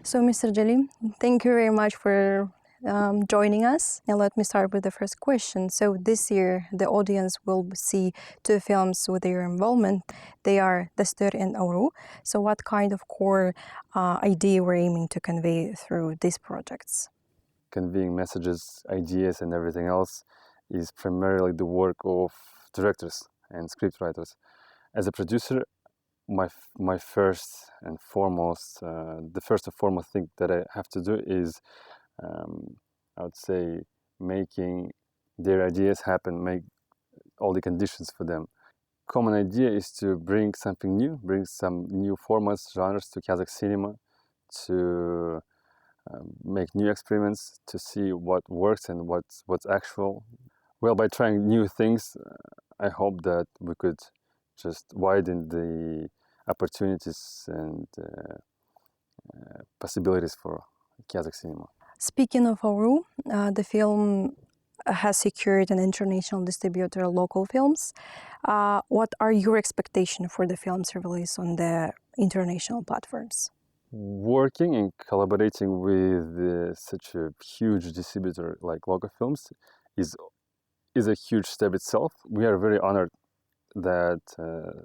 So, Mr. Zhali, thank you very much for joining us. And let me start with the first question. So, this year, the audience will see two films with your involvement. They are Dastur and Auru. So, what kind of core idea we're aiming to convey through these projects? Conveying messages, ideas, and everything else is primarily the work of directors and scriptwriters. As a producer, my first and foremost, the first and foremost thing that I have to do is, I would say, making their ideas happen, make all the conditions for them. Common idea is to bring something new, bring some new formats, genres to Kazakh cinema, to make new experiments, to see what works and what's actual. Well, by trying new things, I hope that we could just widen the opportunities and possibilities for Kazakh cinema. Speaking of Auru, the film has secured an international distributor, Loco Films. What are your expectations for the film's release on the international platforms? Working and collaborating with such a huge distributor like Loco Films is a huge step itself. We are very honored that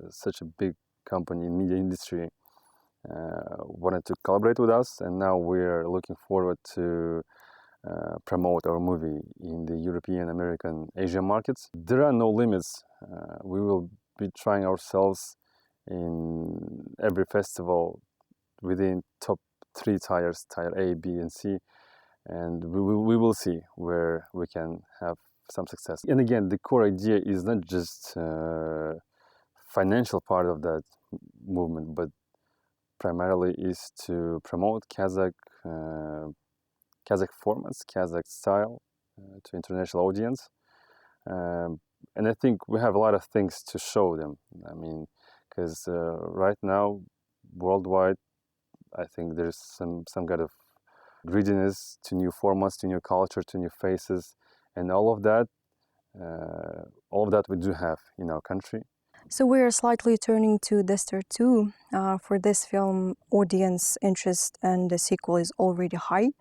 such a big company in media industry wanted to collaborate with us, and now we're looking forward to promote our movie in the European, American, Asian markets. There are no limits. We will be trying ourselves in every festival within top 3 tiers, tier A, B, and C, and we will see where we can have some success. And again, the core idea is not just financial part of that movement, but primarily is to promote Kazakh formats, Kazakh style to international audience. And I think we have a lot of things to show them. I mean, because right now, worldwide, I think there's some kind of greediness to new formats, to new culture, to new faces, and all of that we do have in our country. So we are slightly turning to Dastur 2. For this film, audience interest and the sequel is already high.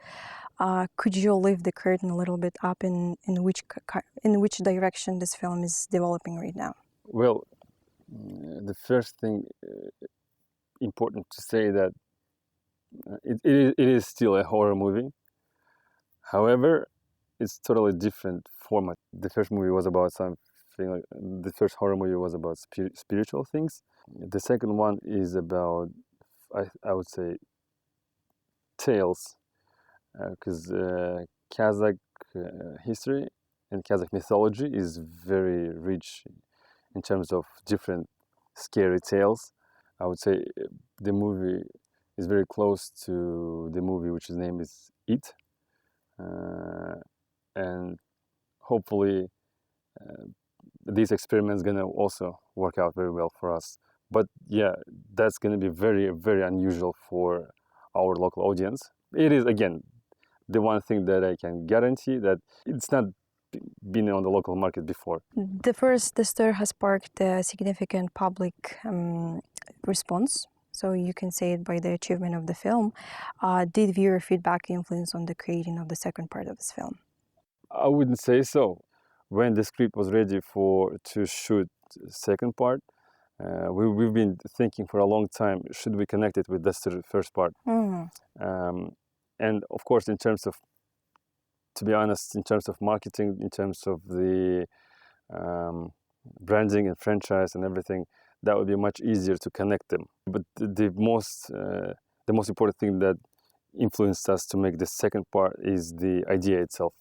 Could you lift the curtain a little bit up in which direction this film is developing right now? Well, the first thing important to say that it is still a horror movie. However, it's totally different format. The first movie was about the first horror movie was about spiritual things. The second one is about, I would say, tales, because Kazakh history and Kazakh mythology is very rich in terms of different scary tales. I would say the movie is very close to the movie which name is It, and hopefully these experiments gonna also work out very well for us. But yeah, that's gonna be very, very unusual for our local audience. It is, again, the one thing that I can guarantee that it's not been on the local market before. The first Dastur has sparked a significant public response. So you can say it by the achievement of the film. Did viewer feedback influence on the creating of the second part of this film? I wouldn't say so. When the script was ready to shoot second part, we've been thinking for a long time, should we connect it with the first part? And of course, to be honest, in terms of marketing, in terms of the branding and franchise and everything, that would be much easier to connect them. But the most important thing that influenced us to make the second part is the idea itself,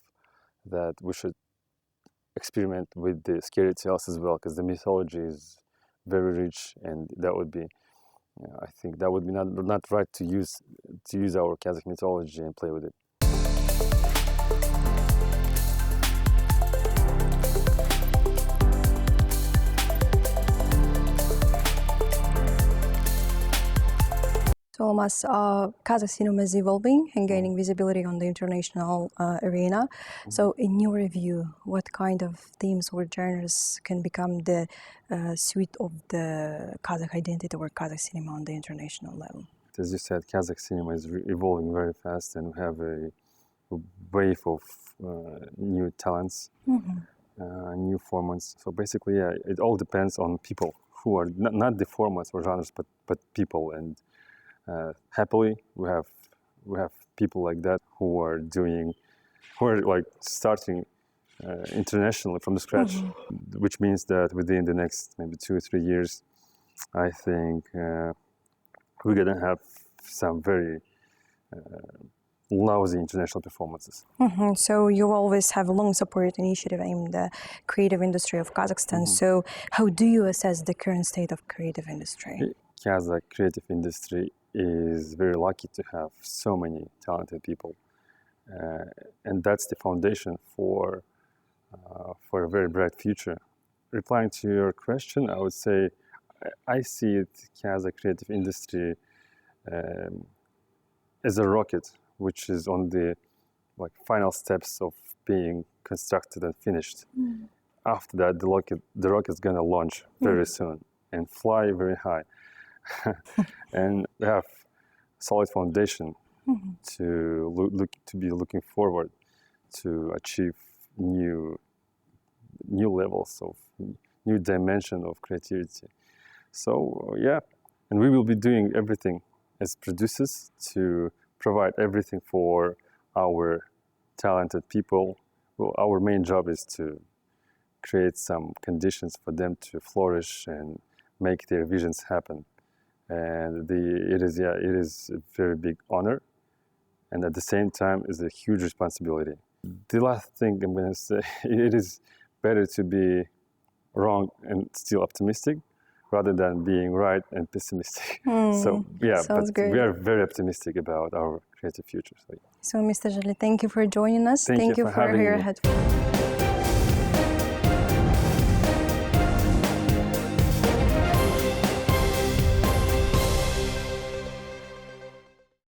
that we should experiment with the scary tales as well, because the mythology is very rich, and that would be, I think that would be not right to use our Kazakh mythology and play with it. So, Almas, Kazakh cinema is evolving and gaining visibility on the international arena. So, in your review, what kind of themes or genres can become the suite of the Kazakh identity or Kazakh cinema on the international level? as you said, Kazakh cinema is evolving very fast, and we have a wave of new talents, new formats. So basically, yeah, it all depends on people who are not the formats or genres, but people. And happily, we have people like that who are like starting internationally from the scratch, which means that within the next maybe 2 or 3 years, I think we're gonna have some very lousy international performances. So you always have a long support initiative in the creative industry of Kazakhstan. So how do you assess the current state of creative industry? Kazakh creative industry is very lucky to have so many talented people, and that's the foundation for a very bright future. Replying to your question, I would say I see it Kazakh creative industry as a rocket, which is on the final steps of being constructed and finished. After that, the rocket is gonna launch very soon and fly very high, and we have solid foundation to be looking forward to achieve new levels of new dimension of creativity. So yeah, and we will be doing everything as producers to provide everything for our talented people. Well, our main job is to create some conditions for them to flourish and make their visions happen. And it is a very big honor, and at the same time is a huge responsibility. The last thing I'm going to say, it is better to be wrong and still optimistic rather than being right and pessimistic. So yeah, but great. we are very optimistic about our creative future. So Mr. Zhali, thank you for joining us. Thank you for having your me. headphones.